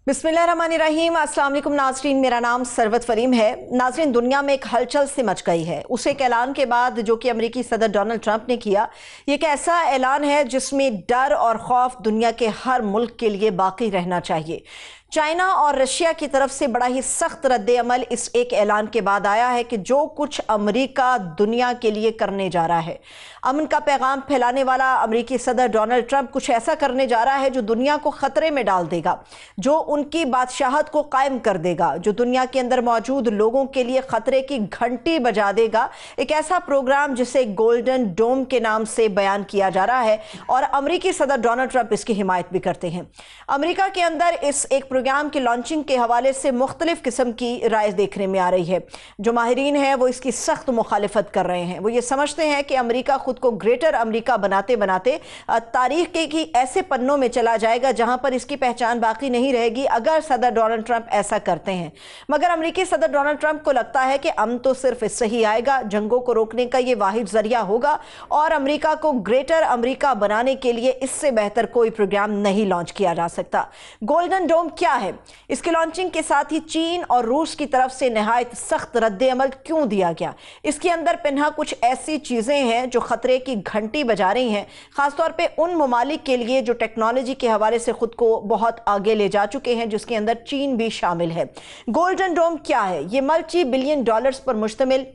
बिस्मिल्लाहिर्रहमानिर्रहीम। अस्सलाम वालेकुम नाज़रीन, मेरा नाम सरवत फरीम है। नाज़रीन, दुनिया में एक हलचल सी मच गई है उस एक ऐलान के बाद जो कि अमेरिकी सदर डोनाल्ड ट्रंप ने किया। ये एक ऐसा ऐलान है जिसमें डर और खौफ दुनिया के हर मुल्क के लिए बाकी रहना चाहिए। चाइना और रशिया की तरफ से बड़ा ही सख्त रद्द-ए-अमल इस एक ऐलान के बाद आया है कि जो कुछ अमेरिका दुनिया के लिए करने जा रहा है, अमन का पैगाम फैलाने वाला अमेरिकी सदर डोनाल्ड ट्रंप कुछ ऐसा करने जा रहा है जो दुनिया को खतरे में डाल देगा, जो उनकी बादशाहत को कायम कर देगा, जो दुनिया के अंदर मौजूद लोगों के लिए खतरे की घंटी बजा देगा। एक ऐसा प्रोग्राम जिसे गोल्डन डोम के नाम से बयान किया जा रहा है और अमेरिकी सदर डोनाल्ड ट्रंप इसकी हिमायत भी करते हैं। अमेरिका के अंदर इस एक प्रोग्राम की लॉन्चिंग के हवाले से मुख्तलिफ किस्म की राय देखने में आ रही है। जो माहिरीन हैं वो इसकी सख्त मुखालिफत कर रहे हैं। वो ये समझते हैं कि अमेरिका खुद को ग्रेटर अमेरिका बनाते बनाते तारीख के की ऐसे पन्नों में चला जाएगा जहां पर इसकी पहचान बाकी नहीं रहेगी अगर सदर डोनाल्ड ट्रंप ऐसा करते हैं। मगर अमेरिकी सदर डोनाल्ड ट्रंप को लगता है कि अमन तो सिर्फ इससे ही आएगा, जंगों को रोकने का ये वाहिद जरिया होगा और अमेरिका को ग्रेटर अमेरिका बनाने के लिए इससे बेहतर कोई प्रोग्राम नहीं लॉन्च किया जा सकता। गोल्डन डोम क्या है, इसके लॉन्चिंग के साथ ही चीन और रूस की तरफ से निहायत सख्त रद्द-ए-अमल क्यों दिया गया, इसके अंदर पिन्हा कुछ ऐसी चीजें हैं जो खतरे की घंटी बजा रही हैं, खासतौर पे उन ममालिक के लिए जो टेक्नोलॉजी के हवाले से खुद को बहुत आगे ले जा चुके हैं, जिसके अंदर चीन भी शामिल है। गोल्डन डोम क्या है? ये मल्टी बिलियन डॉलर्स पर मुश्तमिल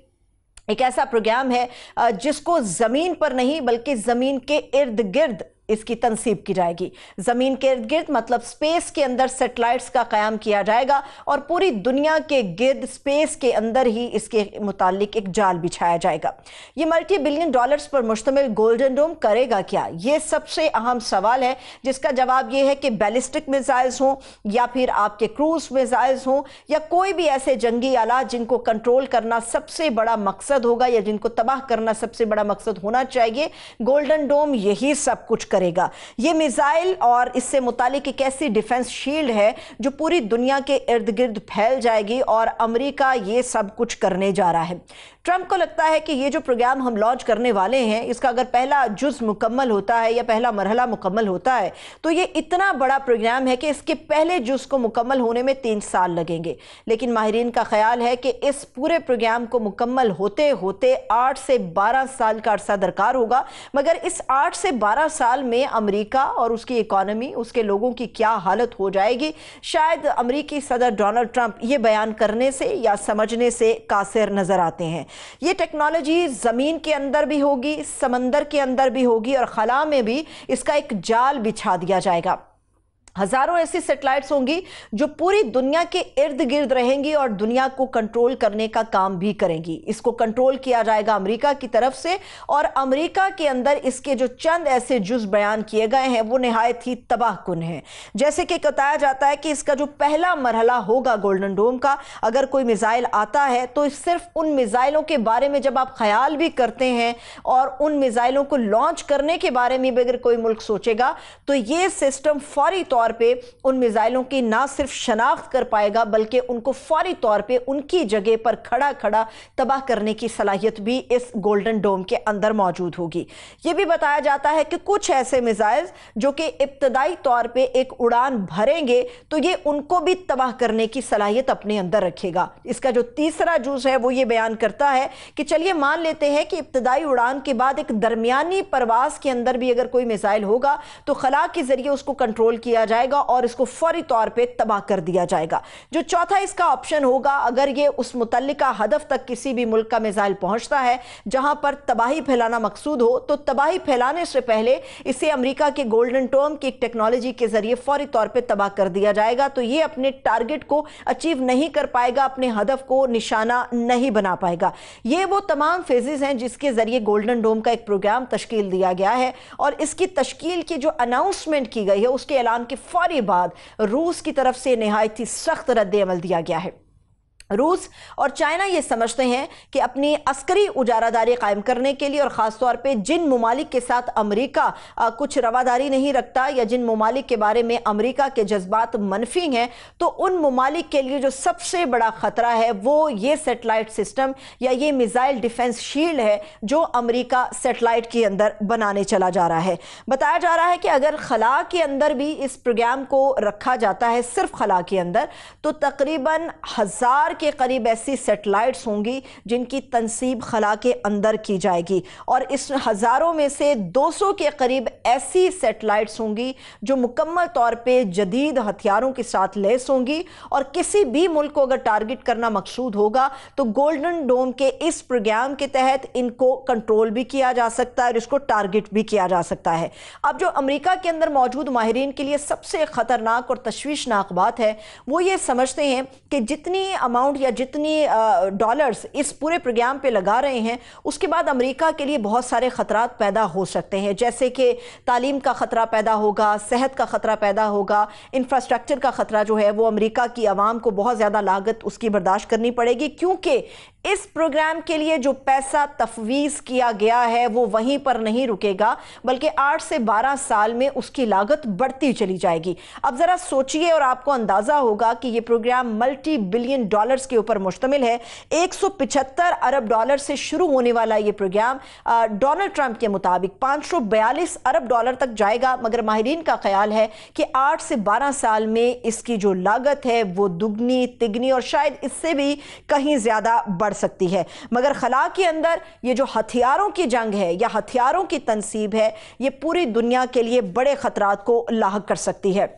एक ऐसा प्रोग्राम है जिसको जमीन पर नहीं बल्कि जमीन के इर्द गिर्द इसकी तनसीब की जाएगी। जमीन के इर्द गिर्द मतलब स्पेस के अंदर सैटेलाइट्स का कयाम किया जाएगा और पूरी दुनिया के गिर्द स्पेस के अंदर ही इसके मुतालिक एक जाल बिछाया जाएगा। ये मल्टी बिलियन डॉलर्स पर मुश्तमिल गोल्डन डोम करेगा क्या? ये सबसे अहम सवाल है जिसका जवाब ये है कि बैलिस्टिक मिसाइल्स हों या फिर आपके क्रूज मिसाइल्स हों या कोई भी ऐसे जंगी आलात जिनको कंट्रोल करना सबसे बड़ा मकसद होगा या जिनको तबाह करना सबसे बड़ा मकसद होना चाहिए, गोल्डन डोम यही सब कुछ करेगा। ये मिसाइल और इससे मुतालिक एक ऐसी डिफेंस शील्ड है जो पूरी दुनिया के इर्द गिर्द फैल जाएगी और अमेरिका ये सब कुछ करने जा रहा है। ट्रंप को लगता है कि ये जो प्रोग्राम हम लॉन्च करने वाले हैं इसका अगर पहला जुज मुकम्मल होता है या पहला मरहला मुकम्मल होता है तो ये इतना बड़ा प्रोग्राम है कि इसके पहले जुज को मुकम्मल होने में 3 साल लगेंगे। लेकिन माहिरीन का ख्याल है कि इस पूरे प्रोग्राम को मुकम्मल होते होते 8 से 12 साल का अरसा दरकार होगा। मगर इस 8 से 12 साल में अमेरिका और उसकी इकोनॉमी, उसके लोगों की क्या हालत हो जाएगी, शायद अमेरिकी सदर डोनाल्ड ट्रंप ये बयान करने से या समझने से कासिर नजर आते हैं। ये टेक्नोलॉजी जमीन के अंदर भी होगी, समंदर के अंदर भी होगी और खला में भी इसका एक जाल बिछा दिया जाएगा। हजारों ऐसी सैटेलाइट्स होंगी जो पूरी दुनिया के इर्द गिर्द रहेंगी और दुनिया को कंट्रोल करने का काम भी करेंगी। इसको कंट्रोल किया जाएगा अमेरिका की तरफ से और अमेरिका के अंदर इसके जो चंद ऐसे जुज बयान किए गए हैं वो निहायत ही तबाहकुन हैं। जैसे कि बताया जाता है कि इसका जो पहला मरहला होगा गोल्डन डोम का, अगर कोई मिसाइल आता है तो सिर्फ उन मिसाइलों के बारे में जब आप ख्याल भी करते हैं और उन मिसाइलों को लॉन्च करने के बारे में भी अगर कोई मुल्क सोचेगा तो ये सिस्टम फौरी तौर पे उन मिसाइलों की ना सिर्फ शनाख्त कर पाएगा बल्कि उनको फौरी तौर पे उनकी जगह पर खड़ा खड़ा तबाह करने की सलाहियत भी इस गोल्डन डोम के अंदर मौजूद होगी। यह भी बताया जाता है कि कुछ ऐसे मिसाइल्स जो कि इब्तदाई तौर पे एक उड़ान भरेंगे तो ये उनको भी तबाह करने की सलाहियत अपने अंदर रखेगा। इसका जो तीसरा जूज है वो ये बयान करता है कि चलिए मान लेते हैं कि इब्तदाई उड़ान के बाद एक दरमियानी परवाज के अंदर भी अगर कोई मिसाइल होगा तो खला के जरिए उसको कंट्रोल किया जाएगा और इसको फौरी तौर पे तबाह कर दिया जाएगा। जो चौथा इसका ऑप्शन होगा, अगर ये उस मुतल्लिका हदफ तक किसी भी मुल्क का मिसाइल पहुंचता है जहां पर तबाही फैलाना मकसूद हो तो तबाही फैलाने से पहले इसे अमेरिका के गोल्डन डोम की टेक्नोलॉजी के जरिए फौरी तौर पे तबाह कर दिया जाएगा। तो ये अपने टारगेट को अचीव नहीं कर पाएगा, अपने हदफ को निशाना नहीं बना पाएगा। ये वो तमाम फेजेस हैं जिसके जरिए गोल्डन डोम का एक प्रोग्राम तश्कील दिया गया है और इसकी तश्कील की जो अनाउंसमेंट की गई है उसके ऐलान के फौरी बाद रूस की तरफ से निहायत ही सख्त रद्द-ए-अमल दिया गया है। रूस और चाइना ये समझते हैं कि अपनी अस्करी उजारादारी कायम करने के लिए और ख़ासतौर पे जिन ममालिक के साथ अमेरिका कुछ रवादारी नहीं रखता या जिन ममालिक के बारे में अमेरिका के जज्बात मनफी हैं, तो उन ममालिक के लिए जो सबसे बड़ा ख़तरा है वो ये सेटेलाइट सिस्टम या ये मिसाइल डिफेंस शील्ड है जो अमेरिका सेटेलाइट के अंदर बनाने चला जा रहा है। बताया जा रहा है कि अगर खला के अंदर भी इस प्रोग्राम को रखा जाता है, सिर्फ खला के अंदर, तो तकरीबन 1000 के करीब ऐसी सेटेलाइट्स होंगी जिनकी तनसीब खला के अंदर की जाएगी और इस हज़ारों में से 200 के करीब ऐसी सेटेलाइट्स होंगी जो मुकम्मल तौर पे जदीद हथियारों के साथ लैस होंगी और किसी भी मुल्क को अगर टारगेट करना मकसूद होगा तो गोल्डन डोम के इस प्रोग्राम के तहत इनको कंट्रोल भी किया जा सकता है और इसको टारगेट भी किया जा सकता है। अब जो अमेरिका के अंदर मौजूद माहिरीन के लिए सबसे ख़तरनाक और तशवीशनाक बात है वो ये समझते हैं कि जितनी अमाउंट या जितनी डॉलर्स इस पूरे प्रोग्राम पे लगा रहे हैं उसके बाद अमेरिका के लिए बहुत सारे खतरात पैदा हो सकते हैं, जैसे कि तालीम का खतरा पैदा होगा, सेहत का खतरा पैदा होगा, इंफ्रास्ट्रक्चर का खतरा जो है वो अमेरिका की आवाम को बहुत ज़्यादा लागत उसकी बर्दाश्त करनी पड़ेगी, क्योंकि इस प्रोग्राम के लिए जो पैसा तफवीज़ किया गया है वो वहीं पर नहीं रुकेगा बल्कि 8 से 12 साल में उसकी लागत बढ़ती चली जाएगी। अब ज़रा सोचिए और आपको अंदाज़ा होगा कि ये प्रोग्राम मल्टी बिलियन डॉलर्स के ऊपर मुश्तमिल है। 175 अरब डॉलर से शुरू होने वाला ये प्रोग्राम डोनाल्ड ट्रंप के मुताबिक 542 अरब डॉलर तक जाएगा, मगर माहिरीन का ख्याल है कि 8 से 12 साल में इसकी जो लागत है वो दुगनी तिगनी और शायद इससे भी कहीं ज़्यादा बढ़ सकती है। मगर खला के अंदर ये जो हथियारों की जंग है या हथियारों की तनसीब है ये पूरी दुनिया के लिए बड़े खतरात को लाहक कर सकती है।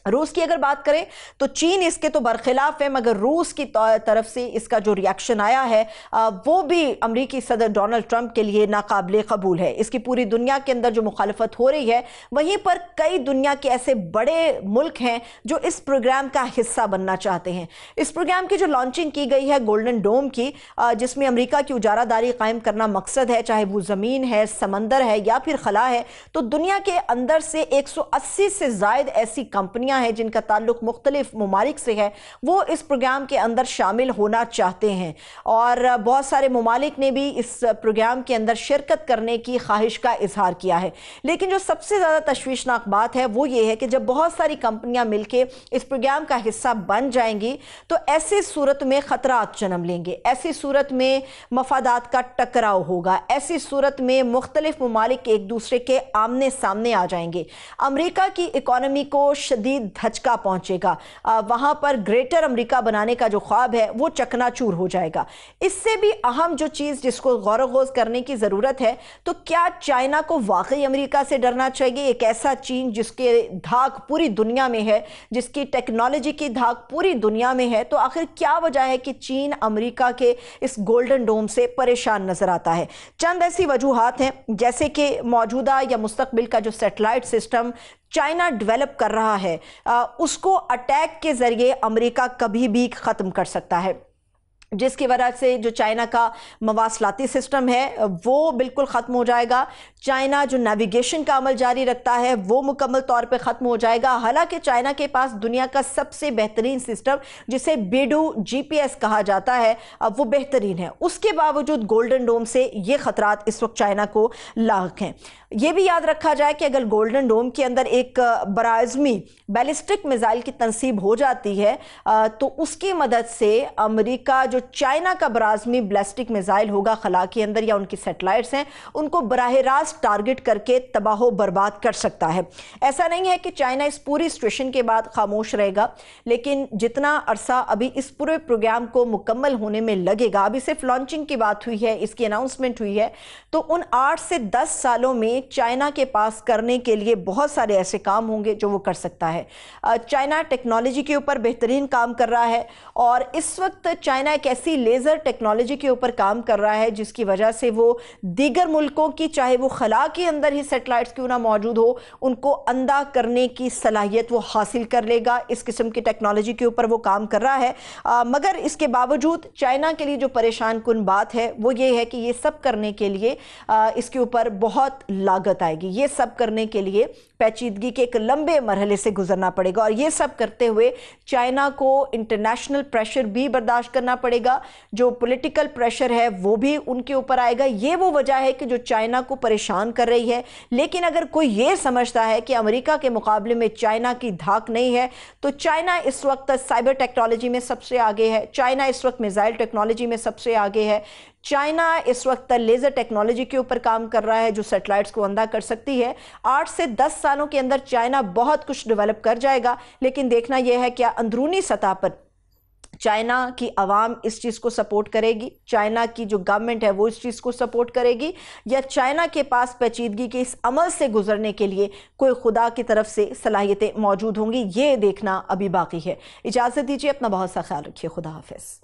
रूस की अगर बात करें तो चीन इसके तो बरखिलाफ है, मगर रूस की तरफ से इसका जो रिएक्शन आया है वो भी अमरीकी सदर डोनाल्ड ट्रंप के लिए नाकाबिले कबूल है। इसकी पूरी दुनिया के अंदर जो मुखालफत हो रही है वहीं पर कई दुनिया के ऐसे बड़े मुल्क हैं जो इस प्रोग्राम का हिस्सा बनना चाहते हैं। इस प्रोग्राम की जो लॉन्चिंग की गई है गोल्डन डोम की, जिसमें अमरीका की उजारादारी कायम करना मकसद है, चाहे वो ज़मीन है, समंदर है या फिर खला है, तो दुनिया के अंदर से 180 से ज़ायद ऐसी कंपनियां है जिनका ताल्लुक मुख्तलिफ ममालिक से है, वो इस प्रोग्राम के अंदर शामिल होना चाहते हैं और बहुत सारे ममालिक ने भी इस प्रोग्राम के अंदर शिरकत करने की ख्वाहिश का इजहार किया है। लेकिन जो सबसे ज़्यादा तशवीशनाक बात है वो ये है कि जब बहुत सारी कंपनियां मिलकर इस प्रोग्राम का हिस्सा बन जाएंगी तो ऐसी सूरत में ख़तरात जन्म लेंगे, ऐसी सूरत में मफादात का टकराव होगा, ऐसी सूरत में मुख्तलिफ ममालिक एक दूसरे के आमने सामने आ जाएंगे। अमरीका की इकॉनमी को शदीद धचका पहुंचेगा, वहां पर ग्रेटर अमेरिका बनाने का जो ख्वाब है वो चकनाचूर हो जाएगा। इससे भी अहम जो चीज़ जिसको गौर-व-गौज करने की ज़रूरत है, तो क्या चाइना को वाकई अमेरिका से डरना चाहिए? एक ऐसा चीन जिसके धाक पूरी दुनिया में है, जिसकी टेक्नोलॉजी की धाक पूरी दुनिया में है, तो आखिर क्या वजह है कि चीन अमेरिका के इस गोल्डन डोम से परेशान नजर आता है? चंद ऐसी वजूहात हैं, जैसे कि मौजूदा या मुस्तकबिल का जो सेटेलाइट सिस्टम चाइना डेवलप कर रहा है उसको अटैक के जरिए अमेरिका कभी भी ख़त्म कर सकता है, जिसकी वजह से जो चाइना का मवासलाती सिस्टम है वो बिल्कुल ख़त्म हो जाएगा। चाइना जो नेविगेशन का अमल जारी रखता है वो मुकम्मल तौर पे ख़त्म हो जाएगा। हालांकि चाइना के पास दुनिया का सबसे बेहतरीन सिस्टम जिसे बेडू GPS कहा जाता है वो बेहतरीन है, उसके बावजूद गोल्डन डोम से ये ख़तरात इस वक्त चाइना को लाक हैं। ये भी याद रखा जाए कि अगर गोल्डन डोम के अंदर एक बराज़मी बैलिस्टिक मिसाइल की तनसीब हो जाती है तो उसकी मदद से अमेरिका जो चाइना का बराज़मी बैलिस्टिक मिसाइल होगा खला के अंदर या उनकी सेटेलाइट्स हैं उनको बराह रास्त टारगेट करके तबाह बर्बाद कर सकता है। ऐसा नहीं है कि चाइना इस पूरी सिचुएशन के बाद खामोश रहेगा, लेकिन जितना अरसा अभी इस पूरे प्रोग्राम को मुकम्मल होने में लगेगा, अभी सिर्फ लॉन्चिंग की बात हुई है, इसकी अनाउंसमेंट हुई है, तो उन 8 से 10 सालों में चाइना के पास करने के लिए बहुत सारे ऐसे काम होंगे जो वो कर सकता है। चाइना टेक्नोलॉजी के ऊपर बेहतरीन काम कर रहा है और इस वक्त चाइना एक ऐसी लेज़र टेक्नोलॉजी के ऊपर काम कर रहा है जिसकी वजह से वो दीगर मुल्कों की, चाहे वो खला के अंदर ही सैटेलाइट्स क्यों ना मौजूद हो, उनको अंधा करने की सलाहियत वो हासिल कर लेगा। इस किस्म की टेक्नोलॉजी के ऊपर वो काम कर रहा है। मगर इसके बावजूद चाइना के लिए जो परेशान कुन बात है वो ये है कि ये सब करने के लिए इसके ऊपर बहुत लागत आएगी। ये सब करने के लिए पेचीदगी के एक लंबे मरहले से गुजरना पड़ेगा और ये सब करते हुए चाइना को इंटरनेशनल प्रेशर भी बर्दाश्त करना पड़ेगा। जो पॉलिटिकल प्रेशर है वो भी उनके ऊपर आएगा। ये वो वजह है कि जो चाइना को परेशान कर रही है। लेकिन अगर कोई ये समझता है कि अमेरिका के मुकाबले में चाइना की धाक नहीं है, तो चाइना इस वक्त साइबर टेक्नोलॉजी में सबसे आगे है। चाइना इस वक्त मिसाइल टेक्नोलॉजी में सबसे आगे है। चाइना इस वक्त लेज़र टेक्नोलॉजी के ऊपर काम कर रहा है जो सैटेलाइट्स को अंधा कर सकती है। 8 से 10 सालों के अंदर चाइना बहुत कुछ डेवलप कर जाएगा। लेकिन देखना यह है कि अंदरूनी सतह पर चाइना की आवाम इस चीज़ को सपोर्ट करेगी, चाइना की जो गवर्नमेंट है वो इस चीज़ को सपोर्ट करेगी, या चाइना के पास पेचीदगी के इस अमल से गुजरने के लिए कोई खुदा की तरफ से सलाहियतें मौजूद होंगी। ये देखना अभी बाकी है। इजाज़त दीजिए, अपना बहुत सा ख्याल रखिए। खुदा हाफिज़।